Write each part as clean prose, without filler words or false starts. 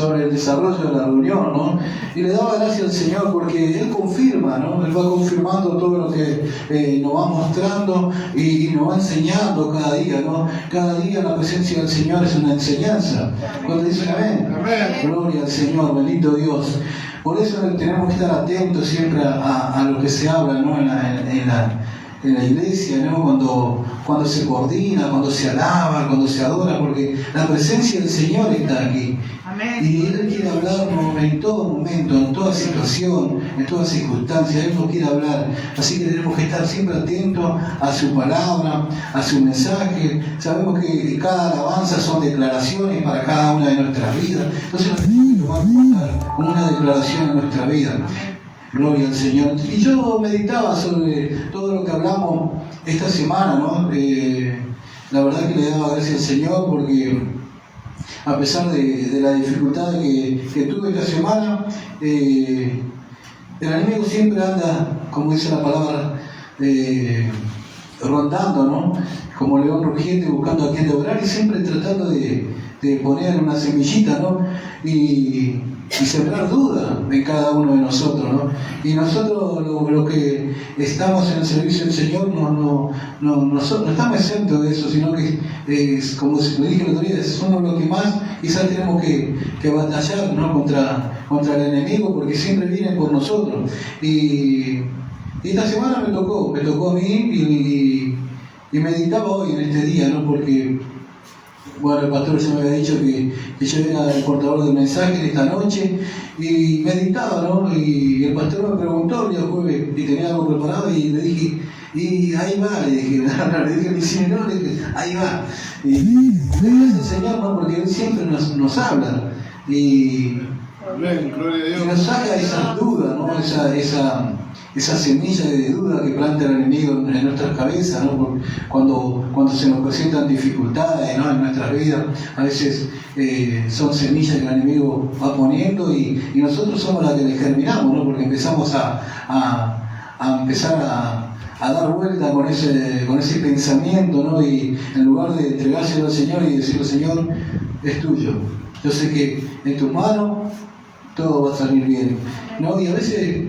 sobre el desarrollo de la reunión, ¿no? Y le daba gracias al Señor porque Él confirma, ¿no? Él va confirmando todo lo que nos va mostrando y nos va enseñando cada día, ¿no? Cada día la presencia del Señor es una enseñanza. Cuando dicen amén, gloria al Señor, bendito Dios. Por eso tenemos que estar atentos siempre a lo que se habla, ¿no? en la iglesia, ¿no? Cuando se coordina, cuando se alaba, cuando se adora, porque la presencia del Señor está aquí. Amén. Y Él quiere hablarnos en todo momento, en toda situación, en toda circunstancia. Él nos quiere hablar. Así que tenemos que estar siempre atentos a su palabra, a su mensaje. Sabemos que cada alabanza son declaraciones para cada una de nuestras vidas. Entonces nos tenemos que tomar como una declaración en nuestra vida. Gloria al Señor. Y yo meditaba sobre todo lo que hablamos esta semana, ¿no? La verdad que le daba gracias al Señor porque a pesar de la dificultad que tuve esta semana, el enemigo siempre anda, como dice la palabra, rondando, ¿no? Como león rugiente buscando a quien devorar y siempre tratando de poner una semillita, ¿no? Y sembrar duda en cada uno de nosotros, ¿no? Y nosotros, lo que estamos en el servicio del Señor, no estamos exentos de eso, sino que, como lo dije el otro día, somos los que más quizás tenemos que batallar, ¿no? contra el enemigo, porque siempre viene por nosotros. Y esta semana me tocó a mí y meditaba hoy en este día, ¿no? Porque bueno, el pastor ya me había dicho que yo era el portador del mensaje de esta noche y meditaba, ¿no? Y el pastor me preguntó el día jueves y tenía algo preparado y le dije, y ahí va, le dije, le dije al misionero, le dije, ahí va. Y gracias al Señor, ¿no? Porque Él siempre nos habla y nos saca esas dudas, ¿no? Esa semilla de duda que planta el enemigo en nuestras cabezas, ¿no? Cuando se nos presentan dificultades, ¿no? En nuestras vidas, a veces son semillas que el enemigo va poniendo y nosotros somos las que le germinamos, ¿no? Porque empezamos a empezar a dar vuelta con ese pensamiento, ¿no? Y en lugar de entregárselo al Señor y decirle, Señor, es tuyo. Yo sé que en tus manos todo va a salir bien, ¿no? Y a veces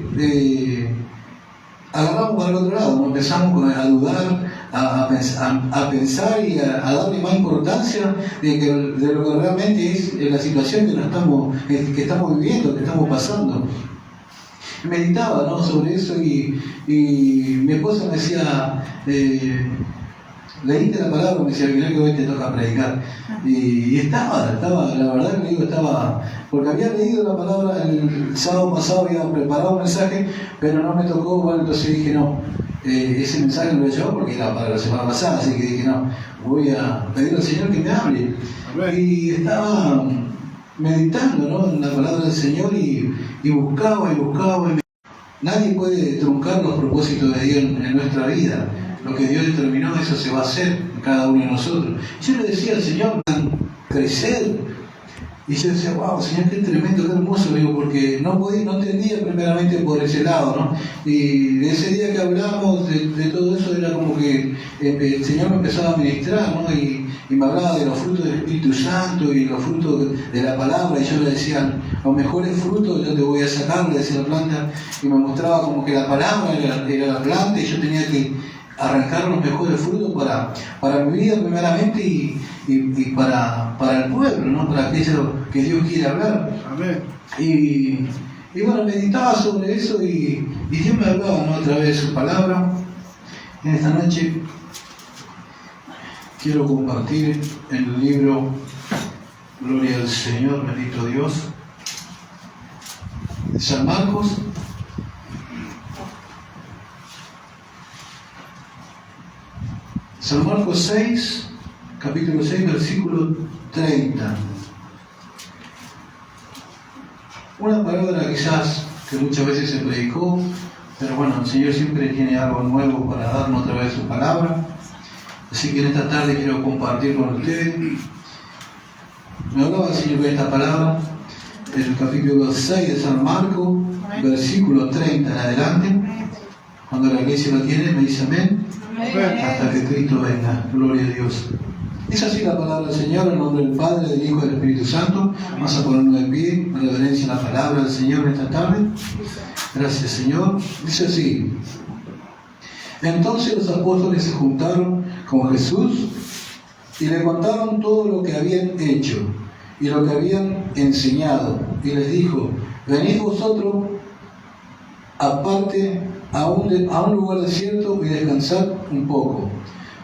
agarramos al otro lado, ¿no? Empezamos a dudar, a pensar y a darle más importancia de lo que realmente es la situación que estamos viviendo, que estamos pasando. Meditaba, ¿no? sobre eso y mi esposa me decía, leíste la palabra, me decía, mirá que hoy te toca predicar. Y estaba, la verdad que digo, porque había leído la palabra el sábado pasado, había preparado un mensaje, pero no me tocó, bueno, entonces dije, no, ese mensaje lo voy a llevar porque era para la semana pasada, así que dije, no, voy a pedir al Señor que me hable. Y estaba meditando, ¿no? en la palabra del Señor y buscaba. Nadie puede truncar los propósitos de Dios en nuestra vida. Lo que Dios determinó, eso se va a hacer en cada uno de nosotros. Yo le decía al Señor, crecer. Y yo decía, wow, Señor, qué tremendo, qué hermoso, digo, porque no entendía primeramente por ese lado, ¿no? Y de ese día que hablamos de todo eso, era como que el Señor me empezaba a ministrar, ¿no? Y me hablaba de los frutos del Espíritu Santo y los frutos de la palabra, y yo le decía, los mejores frutos yo te voy a sacar, le decía la planta, y me mostraba como que la palabra era la planta, y yo tenía que arrancar los mejores frutos para mi vida primeramente y para el pueblo, ¿no? Para aquello que Dios quiere hablar. Amén. Y bueno, meditaba sobre eso y Dios me hablaba, ¿no? a través de su palabra. En esta noche quiero compartir el libro Gloria al Señor, bendito Dios, de San Marcos. San Marcos 6, capítulo 6, versículo 30. Una palabra quizás que muchas veces se predicó, pero bueno, el Señor siempre tiene algo nuevo para darnos a través de su palabra. Así que en esta tarde quiero compartir con ustedes. Me hablaba el Señor de esta palabra, el capítulo 6 de San Marcos, versículo 30 en adelante. Cuando la iglesia lo tiene, me dice amén. Hasta que Cristo venga, gloria a Dios. Es así la palabra del Señor, en nombre del Padre, del Hijo y del Espíritu Santo. Vamos a ponernos de pie, en reverencia a la palabra del Señor esta tarde. Gracias, Señor. Dice así: entonces los apóstoles se juntaron con Jesús y le contaron todo lo que habían hecho y lo que habían enseñado. Y les dijo: venid vosotros aparte a un lugar desierto y descansad un poco,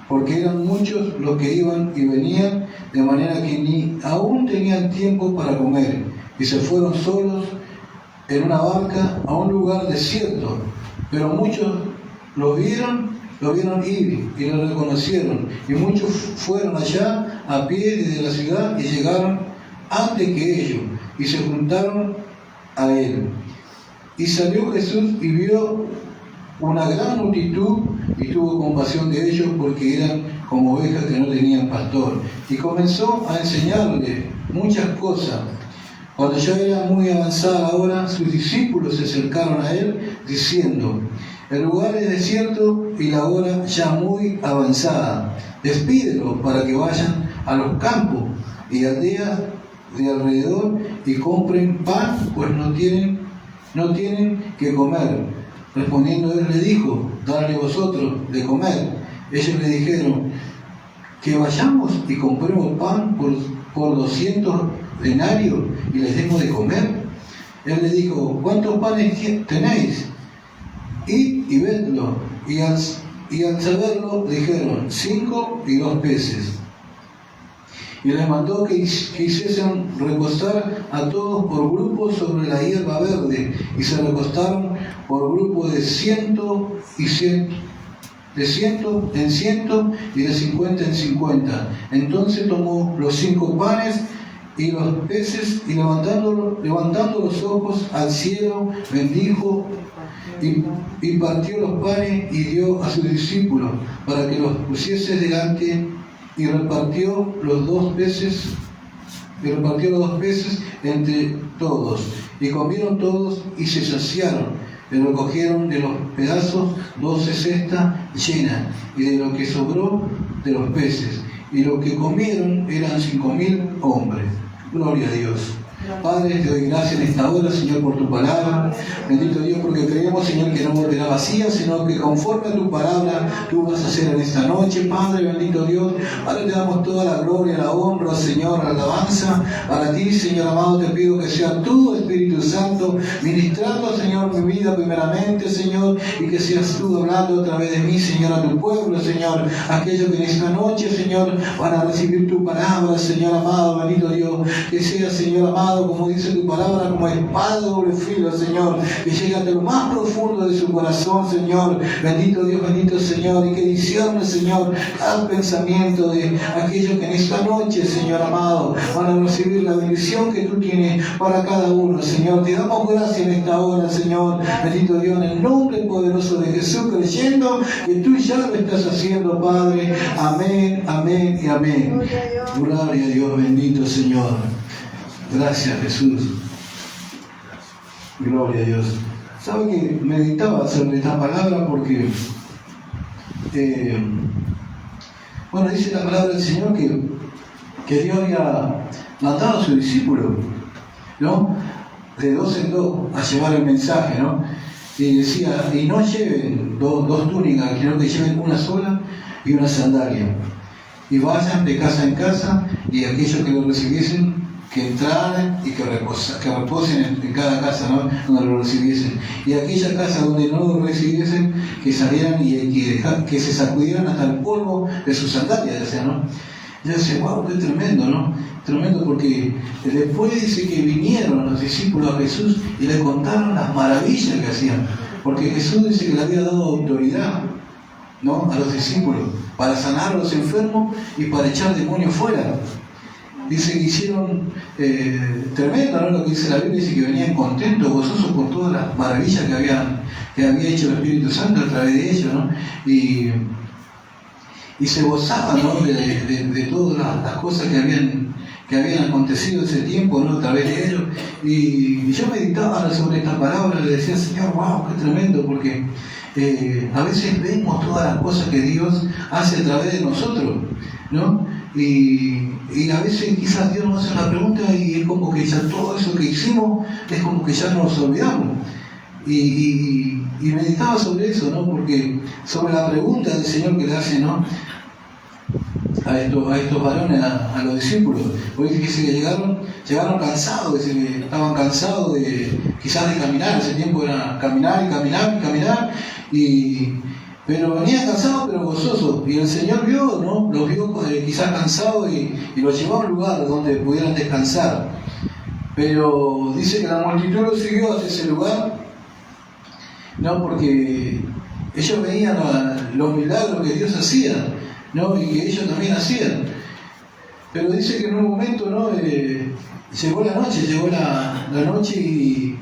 porque eran muchos los que iban y venían, de manera que ni aún tenían tiempo para comer, y se fueron solos en una barca a un lugar desierto. Pero muchos lo vieron ir y lo reconocieron, y muchos fueron allá a pie desde la ciudad y llegaron antes que ellos, y se juntaron a él. Y salió Jesús y vio una gran multitud y tuvo compasión de ellos, porque eran como ovejas que no tenían pastor, y comenzó a enseñarles muchas cosas. Cuando ya era muy avanzada la hora, sus discípulos se acercaron a él diciendo: el lugar es desierto y la hora ya muy avanzada. Despídelos para que vayan a los campos y aldeas de alrededor y compren pan, pues no tienen que comer. Respondiendo él le dijo: dadle vosotros de comer. Ellos le dijeron: que vayamos y compremos pan por 200 denarios y les demos de comer. Él le dijo: ¿cuántos panes tenéis? Id y vedlo. Y al saberlo dijeron: 5 y 2 peces. Y les mandó que hiciesen recostar a todos por grupos sobre la hierba verde, y se recostaron por grupos de 100 y 100, de 100 en 100 y de 50 en 50. Entonces tomó los 5 panes y los peces, y levantando los ojos al cielo, bendijo y partió los panes y dio a sus discípulos para que los pusiese delante, y repartió los 2 peces entre todos, y comieron todos y se saciaron, y recogieron de los pedazos 12 cestas llenas, y de lo que sobró de los peces, y lo que comieron eran 5.000 hombres. Gloria a Dios. Padre, te doy gracias en esta hora, Señor, por tu palabra. Bendito Dios, porque creemos, Señor, que no volverá vacía, sino que conforme a tu palabra tú vas a hacer en esta noche. Padre, bendito Dios, Padre, te damos toda la gloria, la honra, Señor, la alabanza para ti, Señor amado. Te pido que sea tú, Espíritu Santo, ministrando, Señor, mi vida primeramente, Señor, y que seas tú hablando a través de mí, Señor, a tu pueblo, Señor, aquellos que en esta noche, Señor, van a recibir tu palabra, Señor amado, bendito Dios, que sea, Señor amado, como dice tu palabra, como espada de doble filo, Señor, que llegue hasta lo más profundo de su corazón, Señor. Bendito Dios, bendito Señor, y que discierne, Señor, cada pensamiento de aquellos que en esta noche, Señor amado, van a recibir la bendición que tú tienes para cada uno, Señor. Te damos gracias en esta hora, Señor, bendito Dios, en el nombre poderoso de Jesús, creyendo que tú ya lo estás haciendo, Padre. Amén, amén y amén. Gloria a Dios, bendito Señor. Gracias, Jesús. Gloria a Dios. ¿Sabe que meditaba sobre esta palabra? Porque, dice la palabra del Señor que Dios había mandado a sus discípulos, ¿no? De 2 en 2 a llevar el mensaje, ¿no? Y decía: y no lleven dos túnicas, sino que lleven una sola y una sandalia. Y vayan de casa en casa, y aquellos que lo recibiesen, que entraran y que reposen en cada casa, ¿no? Donde lo recibiesen. Y aquella casa donde no lo recibiesen, que salieran y que se sacudieran hasta el polvo de sus sandalias, decía, ¿no? Yo decía: wow, qué tremendo, ¿no? Tremendo, porque después dice que vinieron los discípulos a Jesús y le contaron las maravillas que hacían. Porque Jesús dice que le había dado autoridad, ¿no?, a los discípulos para sanar a los enfermos y para echar demonios fuera. Dice que hicieron tremendo, ¿no? Lo que dice la Biblia, dice que venían contentos, gozosos por todas las maravillas que había hecho el Espíritu Santo a través de ellos, ¿no? Y se gozaban, ¿no?, de todas las cosas que habían acontecido ese tiempo, ¿no?, a través de ellos. Y yo meditaba sobre esta palabra, le decía: Señor, wow, qué tremendo, porque a veces vemos todas las cosas que Dios hace a través de nosotros, ¿no? Y a veces quizás Dios nos hace una pregunta y es como que ya todo eso que hicimos es como que ya nos olvidamos. Y meditaba sobre eso, ¿no? Porque sobre la pregunta del Señor que le hace, ¿no?, a estos varones, a los discípulos. Hoy dice que llegaron cansados, dice que estaban cansados quizás de caminar. Ese tiempo era caminar y caminar y caminar, pero venían cansados pero gozosos. Y el Señor vio, ¿no?, los vio quizás cansados y los llevó a un lugar donde pudieran descansar. Pero dice que la multitud los siguió hacia ese lugar, no, porque ellos veían los milagros que Dios hacía, ¿no?, y que ellos también hacían. Pero dice que en un momento, ¿no?, llegó la noche y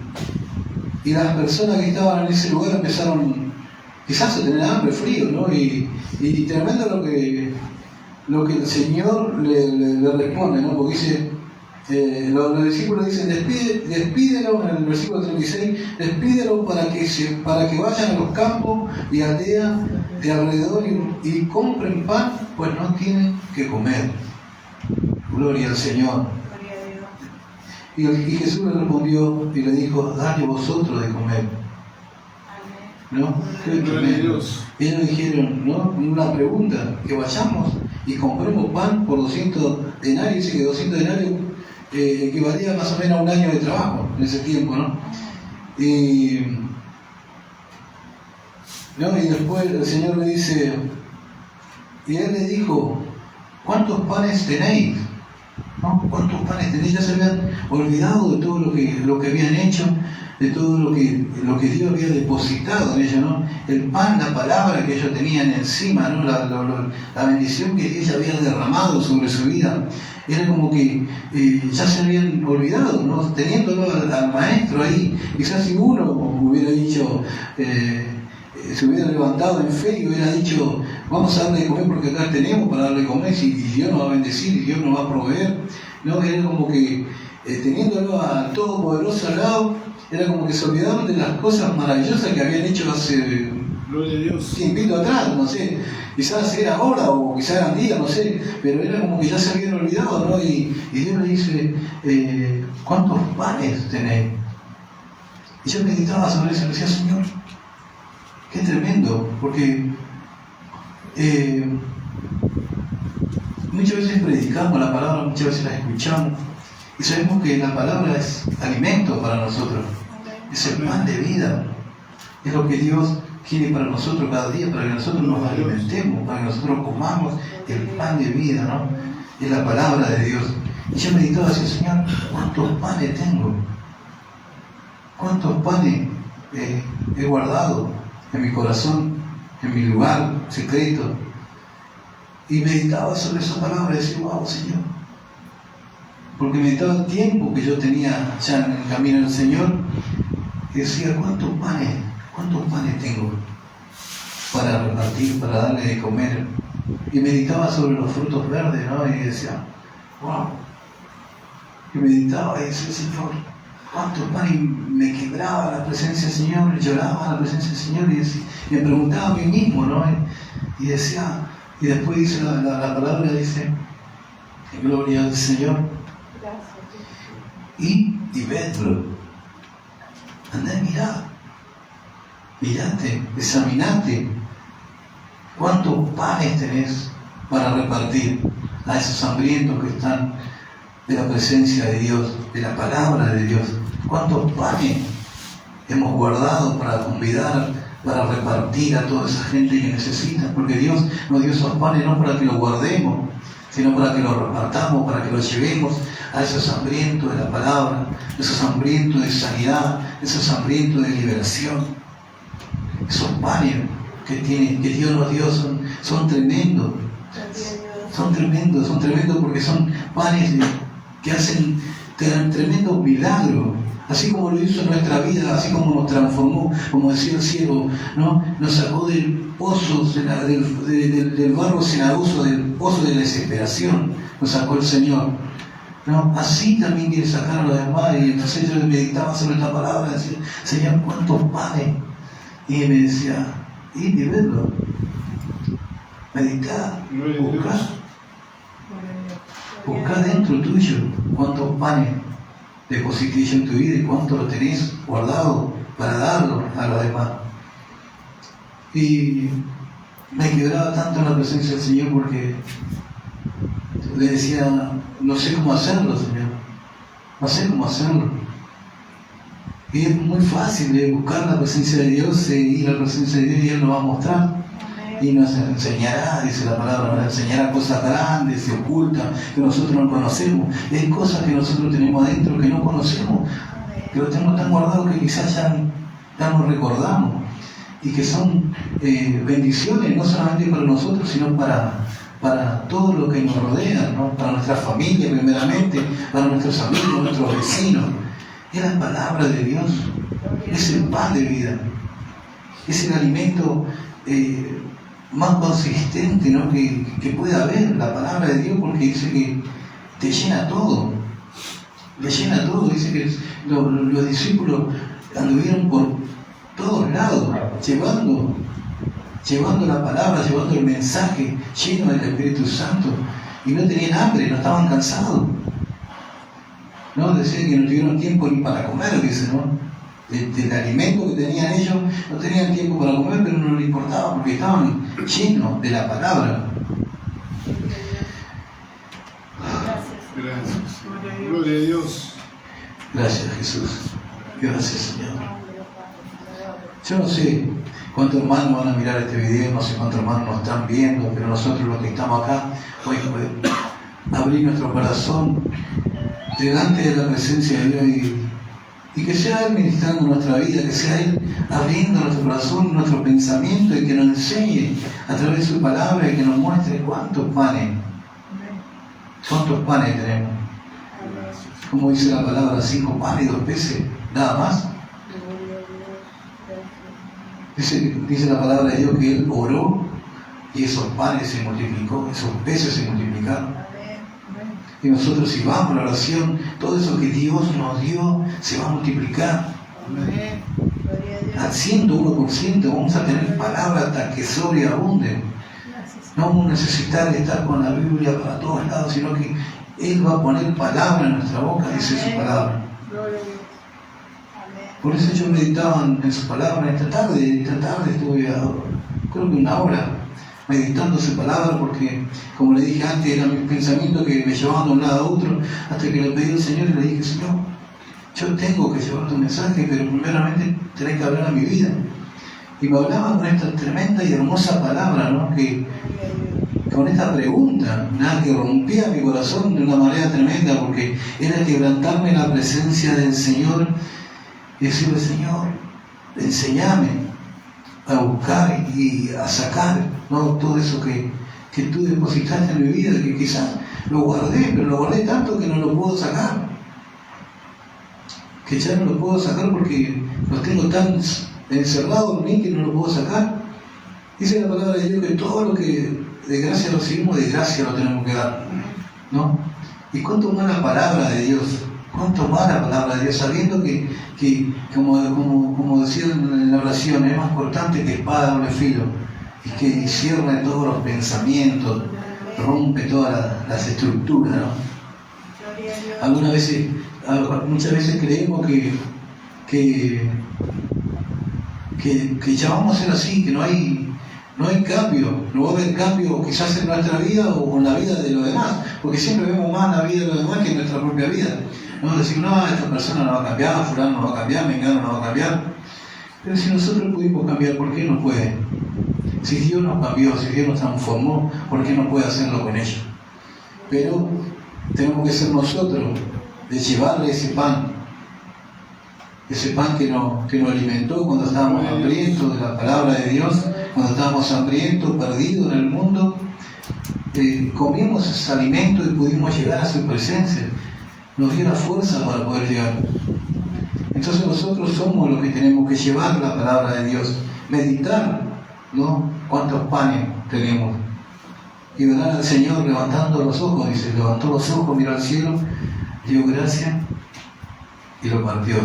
las personas que estaban en ese lugar empezaron quizás a tener hambre, frío, ¿no? Y tremendo lo que el Señor le responde, ¿no? Porque dice, los discípulos dicen, despídelo, en el versículo 36, despídelo para que vayan a los campos y aldeas de alrededor y compren pan, pues no tienen que comer. Gloria al Señor. Y Jesús le respondió y le dijo, dale vosotros de comer. ¿No? Ellos dijeron, ¿no?, una pregunta, que vayamos y compremos pan por 200 denarios. Dice que 200 denarios equivalía más o menos a un año de trabajo en ese tiempo, ¿no? Y después el Señor le dice, y él le dijo, ¿cuántos panes tenéis? ¿No? ¿Cuántos panes tenéis? Ya se habían olvidado de todo lo que habían hecho, de todo lo que Dios había depositado en ellos, ¿no? El pan, la palabra que ellos tenían encima, ¿no? La bendición que Dios había derramado sobre su vida. Era como que ya se habían olvidado, ¿no? Teniéndolo al maestro ahí. Quizás si uno hubiera dicho, se hubiera levantado en fe y hubiera dicho, vamos a darle de comer porque acá tenemos para darle de comer, y Dios nos va a bendecir y Dios nos va a proveer. No, era como que teniéndolo al Todopoderoso al lado, era como que se olvidaron de las cosas maravillosas que habían hecho hace tiempito atrás, no sé, quizás era ahora o quizás eran días, no sé, pero era como que ya se habían olvidado, ¿no? Y Dios le dice, ¿cuántos panes tenéis? Y yo meditaba sobre eso y decía, Señor, qué tremendo, porque muchas veces predicamos la palabra, muchas veces la escuchamos y sabemos que la palabra es alimento para nosotros, es el pan de vida, es lo que Dios quiere para nosotros cada día, para que nosotros nos alimentemos, para que nosotros comamos el pan de vida, ¿no? Es la palabra de Dios. Y yo meditaba así, Señor, ¿cuántos panes tengo? ¿Cuántos panes he guardado en mi corazón, en mi lugar secreto? Y meditaba sobre esa palabra y decía, wow, Señor. Porque meditaba el tiempo que yo tenía ya en el camino del Señor y decía, ¿cuántos panes tengo para repartir, para darle de comer? Y meditaba sobre los frutos verdes, ¿no? Y decía, wow. Y meditaba y decía, Señor, ¿cuántos panes? Y me quebraba la presencia del Señor, lloraba la presencia del Señor y me preguntaba a mí mismo, ¿no? Y decía, y después dice la palabra, dice, gloria al Señor. Y vedlo. Andá y mirate, examinate. ¿Cuántos panes tenés para repartir a esos hambrientos que están de la presencia de Dios, de la palabra de Dios? ¿Cuántos panes hemos guardado para convidar, para repartir a toda esa gente que necesita? Porque Dios nos dio esos panes no para que los guardemos, sino para que los repartamos, para que los llevemos a esos hambrientos de la palabra, esos hambrientos de sanidad, esos hambrientos de liberación. Esos panes que Dios nos dio son tremendos. Son tremendos porque son panes que hacen tremendos milagros. Así como lo hizo en nuestra vida, así como nos transformó, como decía el ciego, ¿no? Nos sacó del pozo, del barro cenagoso, del pozo de la desesperación, nos sacó el Señor, ¿no? Así también quiere sacar a los demás. Y entonces yo meditaba sobre esta palabra, decía, Señor, ¿cuántos panes? Y me decía, y verlo, meditar, buscar. Busca dentro tuyo cuántos panes deposité yo en tu vida y cuánto lo tenés guardado para darlo a los demás. Y me quebraba tanto en la presencia del Señor porque le decía, no sé cómo hacerlo, Señor, no sé cómo hacerlo. Y es muy fácil buscar la presencia de Dios, ir a la presencia de Dios y Él nos va a mostrar. Y nos enseñará, dice la palabra, nos enseñará cosas grandes y ocultas que nosotros no conocemos. Y hay cosas que nosotros tenemos adentro que no conocemos, que lo tenemos tan guardado que quizás ya nos recordamos. Y que son bendiciones, no solamente para nosotros, sino para todo lo que nos rodea, ¿no? Para nuestra familia primeramente, para nuestros amigos, nuestros vecinos. Es la palabra de Dios, es el pan de vida, es el alimento más consistente, ¿no? que pueda haber, la palabra de Dios, porque dice que te llena todo, dice que los discípulos anduvieron por todos lados, llevando la palabra, llevando el mensaje, lleno del Espíritu Santo, y no tenían hambre, no estaban cansados, ¿no? Decían que no tuvieron tiempo ni para comer, dice, ¿no? Del alimento que tenían ellos, no tenían tiempo para comer, pero no les importaba porque estaban llenos de la palabra. Gracias. Gloria a Dios. Gracias, Jesús. Gracias, Señor. Yo no sé cuántos hermanos van a mirar este video, no sé cuántos hermanos nos están viendo, pero nosotros los que estamos acá, hoy podemos abrir nuestro corazón delante de la presencia de Dios y que sea Él ministrando nuestra vida, que sea Él abriendo nuestro corazón, nuestro pensamiento, y que nos enseñe a través de su palabra y que nos muestre cuántos panes tenemos. Como dice la palabra, 5 panes y 2 peces, nada más. Dice la palabra de Dios que Él oró y esos panes se multiplicó, esos peces se multiplicaron. Y nosotros, si vamos a la oración, todo eso que Dios nos dio se va a multiplicar. Al 101% vamos a tener palabra hasta que sobreabunde. No vamos a necesitar estar con la Biblia para todos lados, sino que Él va a poner palabra en nuestra boca, dice su palabra. Por eso yo meditaba en su palabra esta tarde estuve, creo que 1 hora, meditando su palabra, porque, como le dije antes, eran mis pensamientos que me llevaban de un lado a otro, hasta que le pedí al Señor y le dije, Señor, yo tengo que llevar tu mensaje, pero primeramente tenés que hablar a mi vida. Y me hablaba con esta tremenda y hermosa palabra, ¿no? Que con esta pregunta, nada, que rompía mi corazón de una manera tremenda, porque era quebrantarme en la presencia del Señor y decirle, Señor, enséñame a buscar y a sacar, ¿no? Todo eso que tú depositaste en mi vida, que quizás lo guardé, pero lo guardé tanto que no lo puedo sacar, que ya no lo puedo sacar porque lo tengo tan encerrado en mí que no lo puedo sacar. Dice la palabra de Dios que todo lo que de gracia recibimos, de gracia lo tenemos que dar, ¿no? Y cuánto más la palabra de Dios, cuánto más la palabra de Dios, sabiendo que como decían en la oración, es más cortante que espada de doble filo, y que discierne todos los pensamientos, rompe todas las estructuras, ¿no? Muchas veces creemos que ya vamos a ser así, que no hay cambio, no va a haber cambio quizás en nuestra vida o en la vida de los demás, porque siempre vemos más la vida de los demás que en nuestra propia vida. No decir, no, esta persona no va a cambiar, fulano no va a cambiar, mengano no va a cambiar. Pero si nosotros pudimos cambiar, ¿por qué no puede? Si Dios nos cambió, si Dios nos transformó, ¿por qué no puede hacerlo con ellos? Pero tenemos que ser nosotros de llevarle ese pan que nos alimentó cuando estábamos hambrientos de la palabra de Dios, cuando estábamos hambrientos, perdidos en el mundo, comimos ese alimento y pudimos llegar a su presencia. Nos dio la fuerza para poder llegar. Entonces nosotros somos los que tenemos que llevar la palabra de Dios, meditar, ¿no? Cuántos panes tenemos. Y verán al Señor levantando los ojos, dice, levantó los ojos, miró al cielo, dio gracias y lo partió.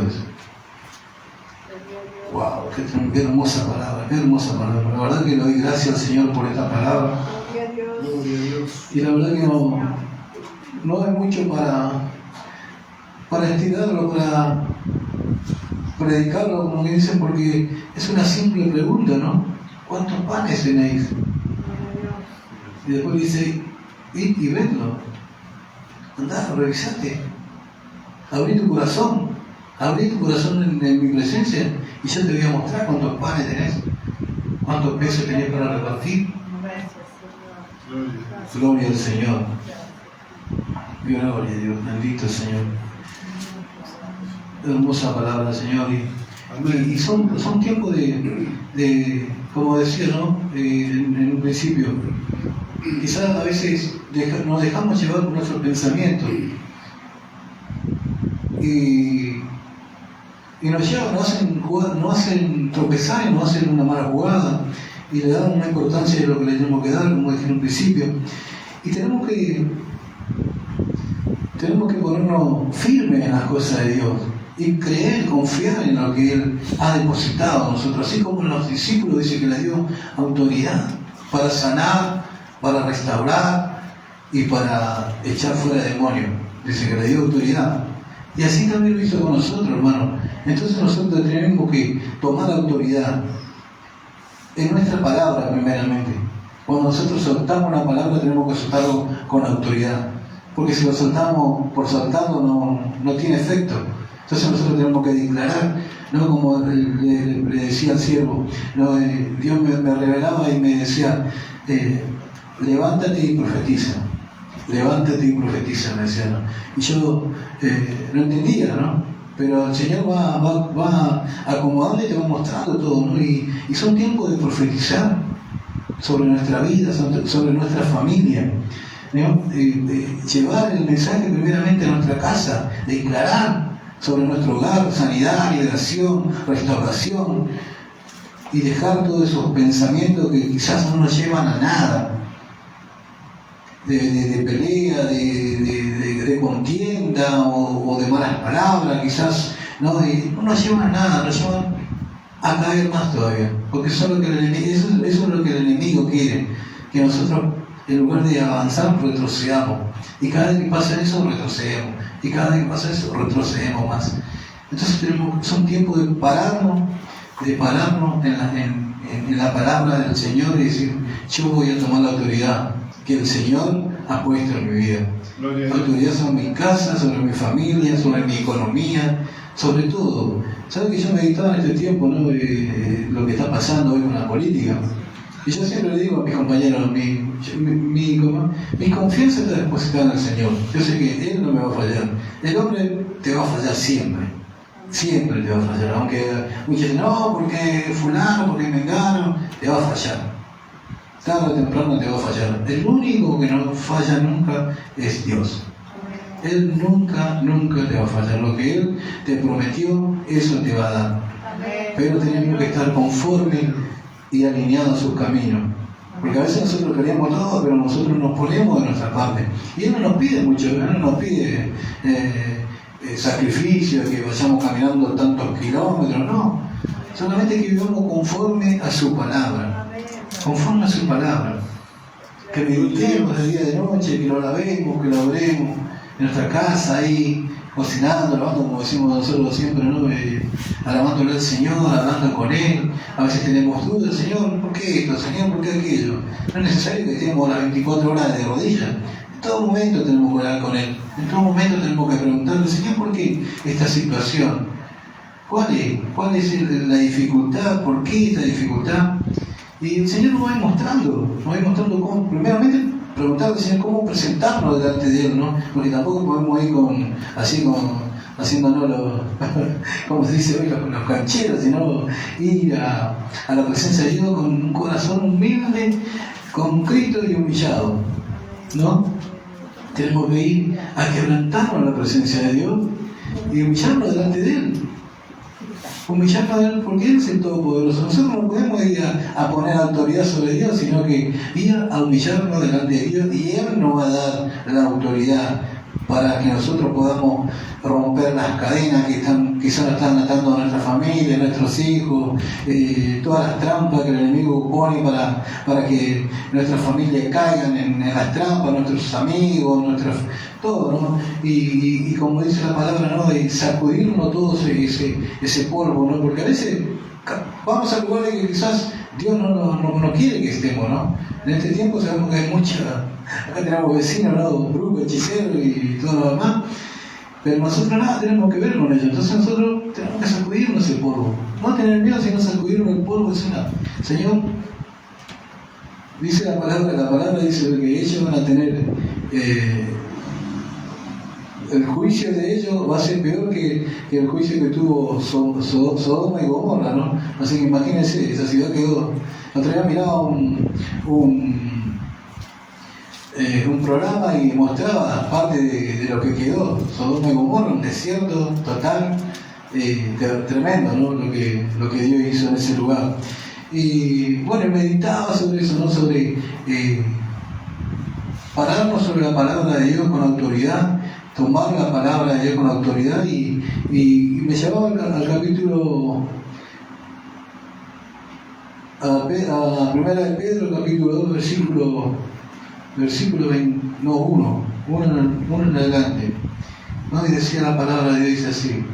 Wow, qué hermosa palabra, qué hermosa palabra. La verdad que le doy gracias al Señor por esta palabra. Gloria a Dios. Y la verdad que no hay mucho para estirarlo, para predicarlo, como que dicen, porque es una simple pregunta, ¿no? ¿Cuántos panes tenéis? Y después dice, id y vedlo. Andá, revisate. Abrí tu corazón en mi presencia y yo te voy a mostrar cuántos panes tenés, cuántos peces tenés para repartir. Gloria al Señor. Gloria a Dios, bendito Señor. Hermosa palabra, Señor. Y son tiempos de, como decía, ¿no? En un principio, quizás a veces nos dejamos llevar por nuestros pensamientos y nos llevan, nos hacen tropezar y nos hacen una mala jugada y le dan una importancia de lo que le tenemos que dar, como dije en un principio. Y tenemos que ponernos firmes en las cosas de Dios y creer, confiar en lo que Él ha depositado en nosotros, así como los discípulos dice que le dio autoridad para sanar, para restaurar y para echar fuera demonios. Dice que le dio autoridad. Y así también lo hizo con nosotros, hermano. Entonces nosotros tenemos que tomar autoridad en nuestra palabra primeramente. Cuando nosotros soltamos una palabra tenemos que soltarlo con autoridad. Porque si lo soltamos por soltarlo no tiene efecto. Entonces nosotros tenemos que declarar, no como le decía al siervo, no, Dios me revelaba y me decía, levántate y profetiza. Levántate y profetiza, me decía, ¿no? Y yo no entendía, ¿no? Pero el Señor va acomodando y te va mostrando todo, ¿no? Y son tiempos de profetizar sobre nuestra vida, sobre nuestra familia, ¿no? De llevar el mensaje primeramente a nuestra casa, declarar sobre nuestro hogar sanidad, liberación, restauración, y dejar todos esos pensamientos que quizás no nos llevan a nada. De pelea, de contienda o de malas palabras, quizás no nos llevan a nada, nos llevan a caer más todavía, porque eso es lo que el enemigo quiere, que nosotros en lugar de avanzar retrocedamos, y cada vez que pasa eso retrocedemos, y cada vez que pasa eso retrocedemos más. Entonces son tiempos de pararnos en la palabra del Señor y decir, yo voy a tomar la autoridad que el Señor ha puesto en mi vida. La autoridad sobre mi casa, sobre mi familia, sobre mi economía, sobre todo. ¿Sabes que yo meditaba en este tiempo, ¿no? Lo que está pasando hoy con la política? Y yo siempre le digo a mis compañeros, mi confianza está depositada en el Señor. Yo sé que Él no me va a fallar. El hombre te va a fallar siempre. Siempre te va a fallar. Aunque muchos dicen, no, porque fulano, porque mengano, te va a fallar. Tarde o temprano te va a fallar. El único que no falla nunca es Dios. Él nunca te va a fallar. Lo que Él te prometió, eso te va a dar. Pero tenemos que estar conformes y alineados a sus caminos. Porque a veces nosotros queremos todo, pero nosotros nos ponemos de nuestra parte. Y Él no nos pide mucho, Él no nos pide sacrificio, que vayamos caminando tantos kilómetros, no. Solamente que vivamos conforme a su palabra. Conforme a su palabra. Que meditemos de día y de noche, que lo lavemos, que lo oremos en nuestra casa, ahí cocinando, lavando, como decimos nosotros siempre, ¿no? Alabándole al Señor, hablando con Él. A veces tenemos dudas, Señor, ¿por qué esto? Señor, ¿por qué aquello? No es necesario que estemos las 24 horas de rodillas. En todo momento tenemos que hablar con Él. En todo momento tenemos que preguntarle, Señor, ¿por qué esta situación? ¿Cuál es la dificultad? ¿Por qué esta dificultad? Y el Señor nos va mostrando cómo, primeramente, preguntarle al Señor cómo presentarnos delante de Él, ¿no? Porque tampoco podemos ir haciéndonos como se dice hoy, los cancheros, sino ir a la presencia de Dios con un corazón humilde, contrito y humillado, ¿no? Tenemos que ir a quebrantarnos a la presencia de Dios y humillarnos delante de Él. Humillarnos a Él porque Él es el Todopoderoso. Nosotros no podemos ir a poner autoridad sobre Dios, sino que ir a humillarnos delante de Dios, y Él nos va a dar la autoridad para que nosotros podamos romper las cadenas que quizás nos están atando a nuestra familia, a nuestros hijos, todas las trampas que el enemigo pone para que nuestras familias caigan en las trampas, nuestros amigos, todo, ¿no? Y como dice la palabra, ¿no? Y sacudirnos todo ese polvo, ¿no? Porque a veces vamos a lugares que quizás Dios no quiere que estemos, ¿no? En este tiempo sabemos que hay acá tenemos vecinos, ¿no? Brujos, hechiceros y todo lo demás, pero nosotros nada tenemos que ver con ellos. Entonces nosotros tenemos que sacudirnos el polvo, no tener miedo sino sacudirnos el polvo. Señor, dice la palabra dice que ellos van a tener el juicio de ellos va a ser peor que el juicio que tuvo Sodoma y Gomorra, ¿no? Así que imagínense, esa ciudad quedó. El otro día miraba un programa y mostraba parte de lo que quedó Sodoma y Gomorra, un desierto total, tremendo, ¿no? Lo que Dios hizo en ese lugar. Y bueno, meditaba sobre eso, ¿no? Sobre pararnos sobre la palabra de Dios con autoridad, tomar la palabra de Dios con autoridad y me llevaba al capítulo, a primera de Pedro, capítulo 2, versículo 1 en adelante, ¿no? Y decía la palabra de Dios, dice así: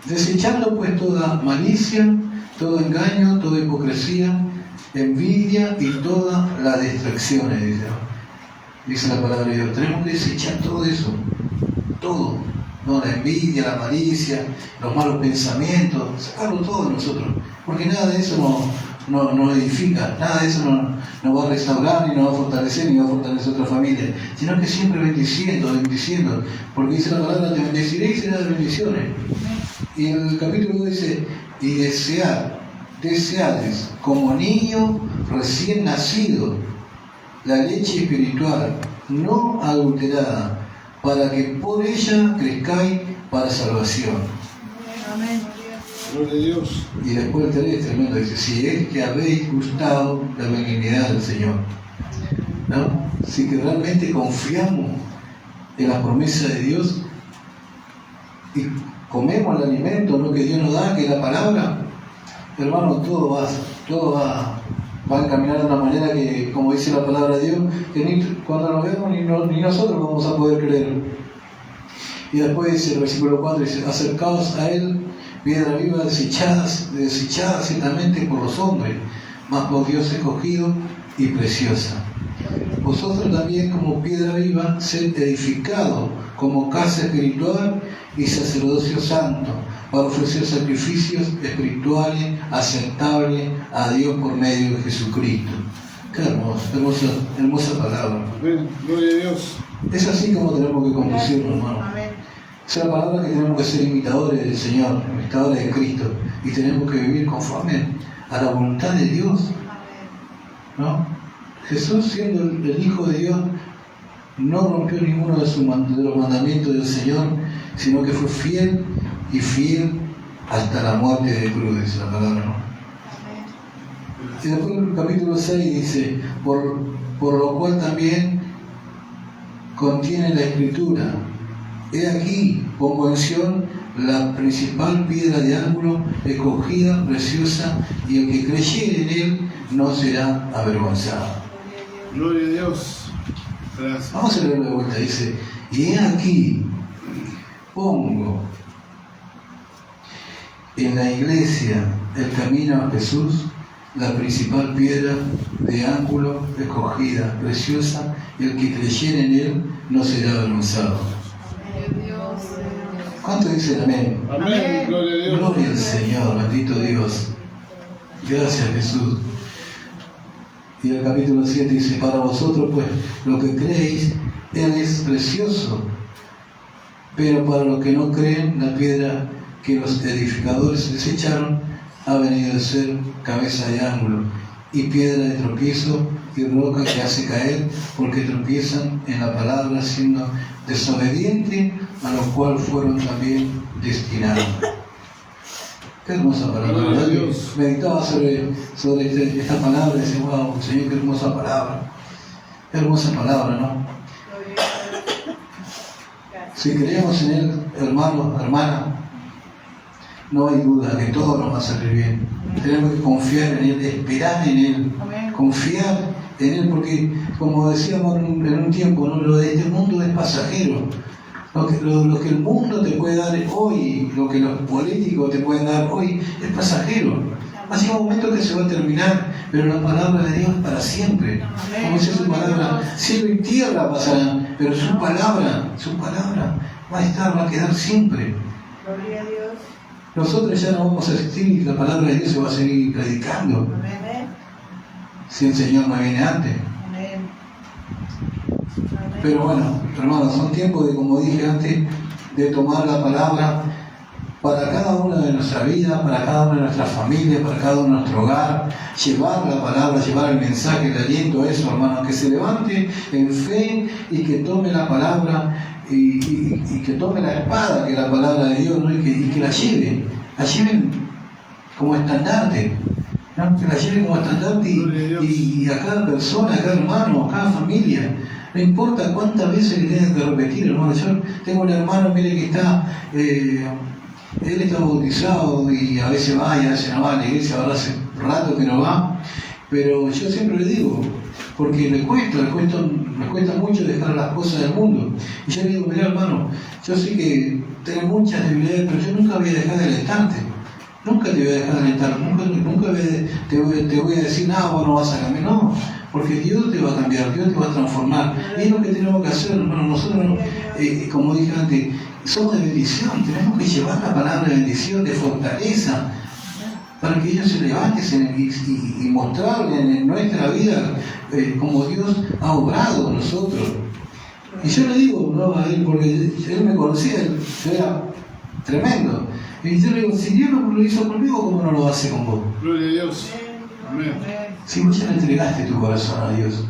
desechando pues toda malicia, todo engaño, toda hipocresía, envidia y todas las distracciones, dice la palabra de Dios. Tenemos que desechar todo eso, todo, ¿no? La envidia, la malicia, los malos pensamientos, sacarlo todo de nosotros, porque nada de eso nos edifica, nada de eso nos va a restaurar, ni nos va a fortalecer, ni va a fortalecer otra familia, sino que siempre bendiciendo, porque dice la palabra: te bendeciré y serás de bendiciones. Y en el capítulo 2 dice: y deseades como niño recién nacido la leche espiritual no adulterada, para que por ella crezcáis para salvación. Amén. Gloria a Dios. Y después el 3 es tremendo, dice: si es que habéis gustado la benignidad del Señor, ¿no? Si que realmente confiamos en las promesas de Dios y comemos el alimento, ¿no? Que Dios nos da, que es la palabra, hermano, todo va a encaminar de una manera que, como dice la palabra de Dios, que cuando nos vemos ni nosotros vamos a poder creer. Y después dice el versículo 4, dice: acercaos a Él, piedra viva, desechada ciertamente por los hombres, mas por Dios escogido y preciosa. Vosotros también, como piedra viva, sed edificados como casa espiritual y sacerdocio santo, para ofrecer sacrificios espirituales aceptables a Dios por medio de Jesucristo. Qué hermosa palabra. Amén. Gloria a Dios. Es así como tenemos que conducirnos, hermano. Es la palabra que tenemos que ser imitadores del Señor, imitadores de Cristo, y tenemos que vivir conforme a la voluntad de Dios, ¿no? Jesús, siendo el Hijo de Dios, no rompió ninguno de los mandamientos del Señor, sino que fue fiel hasta la muerte de cruz, dice la palabra, ¿no? Y después en el capítulo 6 dice: por lo cual también contiene la Escritura: he aquí, pongo en Sión la principal piedra de ángulo, escogida, preciosa, y el que creyere en Él no será avergonzado. Gloria a Dios. Gracias. Vamos a leerlo de vuelta. Dice: y he aquí, pongo en la iglesia el camino a Jesús, la principal piedra de ángulo, escogida, preciosa, y el que creyere en Él no será avergonzado. ¿Cuánto dicen amén? Amén. Gloria a Dios. Gloria al Señor, bendito Dios. Gracias, Jesús. Y el capítulo 7 dice: para vosotros pues lo que creéis, Él es precioso, pero para los que no creen, la piedra que los edificadores desecharon ha venido a ser cabeza de ángulo y piedra de tropiezo y roca que hace caer, porque tropiezan en la palabra, siendo desobedientes, a lo cual fueron también destinados. Qué hermosa palabra, ¿verdad? Dios. Meditaba sobre esta palabra y decía: wow, Señor, qué hermosa palabra. Qué hermosa palabra, ¿no? Si creemos en Él, hermano, hermana, no hay duda que todo nos va a salir bien. Tenemos que confiar en Él, esperar en Él, confiar en Él, porque como decíamos en un tiempo, ¿no? Lo de este mundo es pasajero. Lo que el mundo te puede dar hoy, lo que los políticos te pueden dar hoy, es pasajero. Va a llegar un momento que se va a terminar, pero la palabra de Dios es para siempre. Como dice su palabra, cielo y tierra pasarán, pero su palabra va a estar, va a quedar siempre. Gloria a Dios. Nosotros ya no vamos a existir y la palabra de Dios se va a seguir predicando. Amén. Si el Señor no viene antes. Amén. Pero bueno, hermanos, son tiempos de, como dije antes, de tomar la palabra para cada una de nuestras vidas, para cada una de nuestras familias, para cada uno de nuestro hogar, llevar la palabra, llevar el mensaje, el aliento a eso, hermanos, que se levante en fe y que tome la palabra y que tome la espada, que es la palabra de Dios, ¿no? y que la lleven como estandarte, ¿no? Que la lleven como estandarte y a cada persona, a cada hermano, a cada familia. No importa cuántas veces le tengan que repetir, hermano. Yo tengo un hermano, mire, que está, él está bautizado y a veces va y a veces no va a la iglesia, ahora hace rato que no va, pero yo siempre le digo, porque le cuesta mucho dejar las cosas del mundo. Y yo le digo, mira, hermano, yo sé que tengo muchas debilidades, pero yo nunca voy a dejar de alentarte. Nunca te voy a dejar de alentar, nunca te voy a decir, nada, vos no vas a cambiar. No, porque Dios te va a cambiar, Dios te va a transformar. Y es lo que tenemos que hacer, hermano. Nosotros, como dije antes, somos de bendición, tenemos que llevar la palabra de bendición, de fortaleza, para que ellos se levanten y mostrarle en nuestra vida como Dios ha obrado a nosotros. Y yo le digo, no a él, porque él me conocía, yo era tremendo. Y yo le digo, si Dios no lo hizo conmigo, ¿cómo no lo hace con vos? Gloria a Dios. Amén. Si vos ya le entregaste tu corazón a Dios,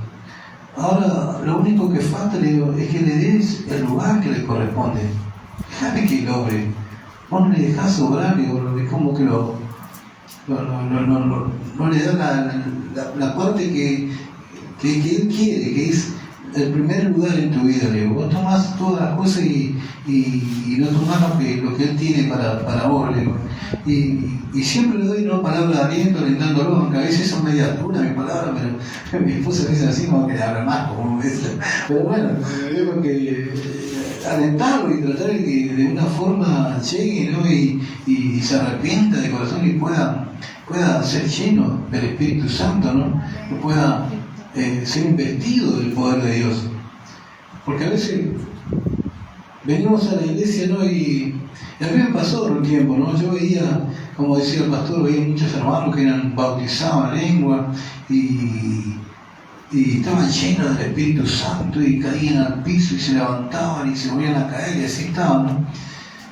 ahora lo único que falta, le digo, es que le des el lugar que le corresponde. Déjame que lo obre. Vos no le dejás obrar, digo, es como que no le da la parte que él quiere, que es el primer lugar en tu vida. Le digo, vos tomás todas las cosas y no tomás lo que él tiene para vos. Le digo. Y siempre le doy una palabra de aliento, alentándolo, aunque a veces son media duras mis palabras, pero mi esposa dice así, como que le habla más, como me dice. Pero bueno, digo que alentarlo y tratar de que de una forma llegue, ¿no? y se arrepienta de corazón y pueda ser lleno del Espíritu Santo, ¿no? Que pueda ser investido del poder de Dios. Porque a veces venimos a la iglesia, ¿no? Y a mí me pasó un tiempo, ¿no? Yo veía, como decía el pastor, veía muchos hermanos que eran bautizados en lengua y estaban llenos del Espíritu Santo y caían al piso y se levantaban y se volvían a caer y así estaban, ¿no?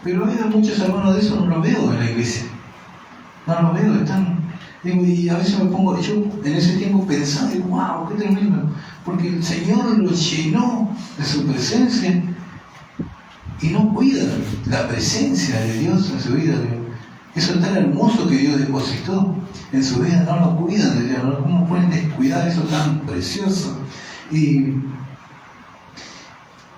Pero había muchos hermanos de eso, no los veo en la iglesia. No los veo, están... Digo, y a veces me pongo, yo en ese tiempo pensaba, digo, wow, qué tremendo, porque el Señor lo llenó de su presencia y no cuida la presencia de Dios en su vida. Eso tan hermoso que Dios depositó en su vida, no lo cuidan de Dios, ¿no? ¿Cómo pueden descuidar eso tan precioso?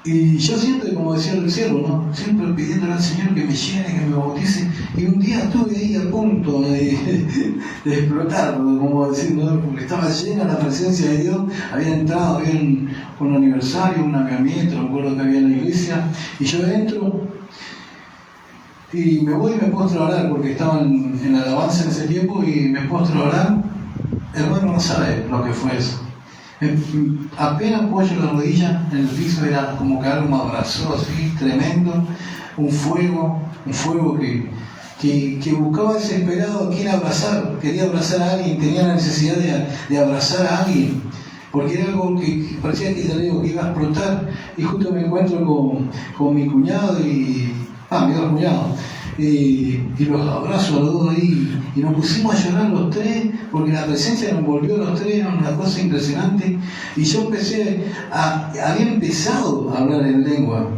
Y yo siempre, como decía el siervo, ¿no? Siempre pidiéndole al Señor que me llene, que me bautice. Y un día estuve ahí a punto de explotar, como decir, ¿no? Porque estaba llena la presencia de Dios. Había entrado, había un aniversario, un avivamiento, me acuerdo que había en la iglesia. Y yo entro y me voy y me postro a orar, porque estaba en la alabanza en ese tiempo y me postro a orar. Hermano, no sabe lo que fue eso. Apenas apoyo la rodilla en el piso, era como que algo me abrazó así, tremendo, un fuego que buscaba desesperado a quien abrazar, quería abrazar a alguien, tenía la necesidad de abrazar a alguien, porque era algo que parecía que iba a explotar. Y justo me encuentro con mi cuñado mis dos cuñados, y los abrazo a los dos ahí, y nos pusimos a llorar los tres, porque la presencia nos envolvió a los tres, era una cosa impresionante. Y yo había empezado a hablar en lengua,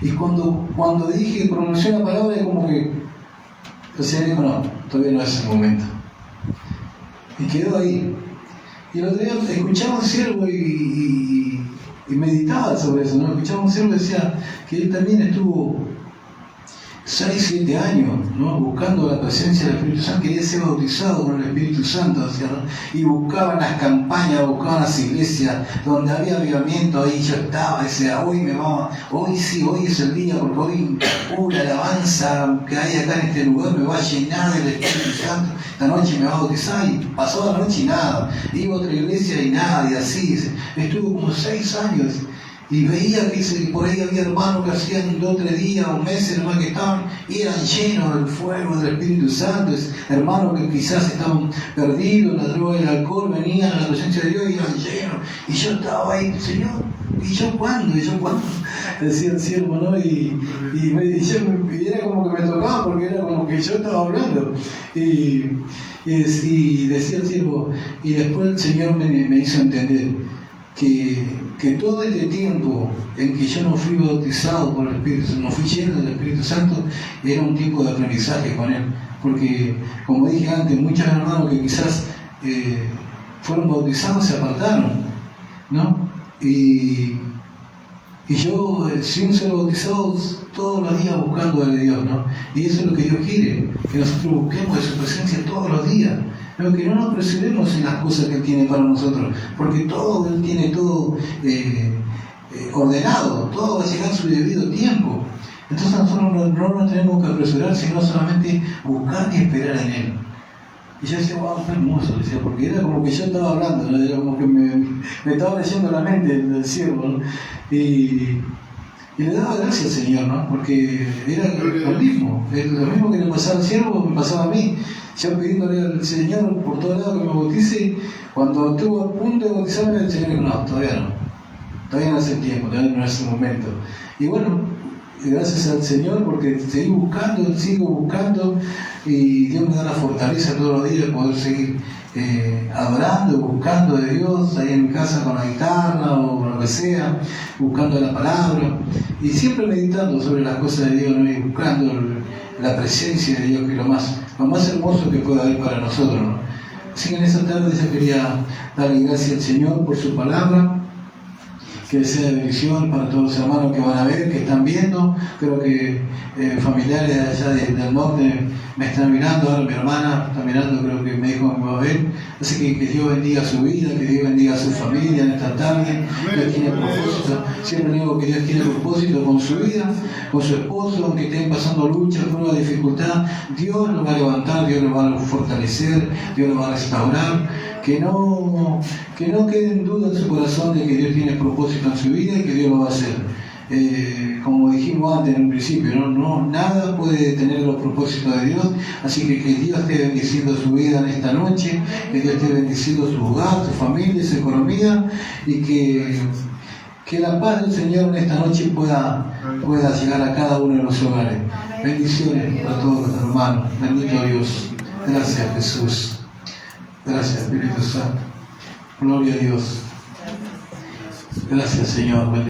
y cuando dije, pronuncié la palabra, como que el Señor dijo, no, todavía no es el momento, y quedó ahí. Y el otro día escuchaba un siervo y meditaba sobre eso, ¿no? Escuchaba un siervo que decía que él también estuvo 6, 7 años, ¿no? Buscando la presencia del Espíritu Santo, quería ser bautizado con el Espíritu Santo, ¿cierto? Y buscaban las campañas, buscaban las iglesias donde había avivamiento, ahí yo estaba, decía, hoy sí, hoy es el día, porque hoy la alabanza que hay acá en este lugar me va a llenar del Espíritu Santo, esta noche me va a bautizar, y pasó la noche y nada, iba a otra iglesia y nada, y así, estuvo como 6 años. Y veía que por ahí había hermanos que hacían 2 o 3 días o meses nomás que estaban y eran llenos del fuego del Espíritu Santo. Hermanos que quizás estaban perdidos, la droga y el alcohol, venían a la presencia de Dios y eran llenos. Y yo estaba ahí, Señor, ¿y yo cuándo? Decía el siervo, ¿no? Y era como que me tocaba porque era como que yo estaba hablando. Y decía el siervo, y después el Señor me hizo entender que todo este tiempo en que yo no fui bautizado por el Espíritu Santo, no fui lleno del Espíritu Santo, era un tiempo de aprendizaje con Él. Porque, como dije antes, muchos hermanos que quizás fueron bautizados se apartaron, ¿no? Y yo, sin ser bautizado, todos los días buscando de Dios, ¿no? Y eso es lo que Dios quiere, que nosotros busquemos de su presencia todos los días. Pero que no nos apresuremos en las cosas que Él tiene para nosotros, porque Él tiene todo ordenado, todo va a llegar a su debido tiempo. Entonces nosotros no nos tenemos que apresurar, sino solamente buscar y esperar en Él. Y yo decía, wow, qué hermoso, decía, porque era como que yo estaba hablando, ¿no? Era como que me estaba leyendo la mente del siervo, ¿no? Y le daba gracias al Señor, ¿no? Porque era lo mismo que le pasaba al siervo, me pasaba a mí. Yo pidiéndole al Señor por todos lados que me bautice, cuando estuvo a punto de bautizarme, el Señor dijo, no, todavía no es el tiempo, todavía no es el momento. Y bueno, gracias al Señor porque sigo buscando, y Dios me da la fortaleza todos los días de poder seguir adorando, buscando de Dios, ahí en mi casa con la guitarra o lo que sea, buscando la palabra, y siempre meditando sobre las cosas de Dios, ¿no? Y buscando la presencia de Dios, que es lo más hermoso que puede haber para nosotros, ¿no? Así que en esta tarde yo quería darle gracias al Señor por su palabra, que sea de bendición para todos los hermanos que van a ver, que están viendo. Creo que familiares allá del norte me están mirando, ahora mi hermana está mirando, creo que me dijo que me va a ver. Así que Dios bendiga su vida, que Dios bendiga a su familia en esta tarde. Dios tiene propósito, siempre digo que Dios tiene propósito con su vida, con su esposo, aunque estén pasando luchas, pruebas, dificultad, Dios lo va a levantar, Dios lo va a fortalecer, Dios lo va a restaurar. Que no quede en duda en su corazón de que Dios tiene propósito en su vida y que Dios lo va a hacer. Como dijimos antes en un principio, nada puede detener los propósitos de Dios, así que Dios esté bendiciendo su vida en esta noche, que Dios esté bendiciendo su hogar, su familia, su economía, y que la paz del Señor en esta noche pueda llegar a cada uno de los hogares. Bendiciones para todos los hermanos. Bendito Dios. Gracias, Jesús. Gracias, Espíritu Santo. Gloria a Dios. Gracias, Señor.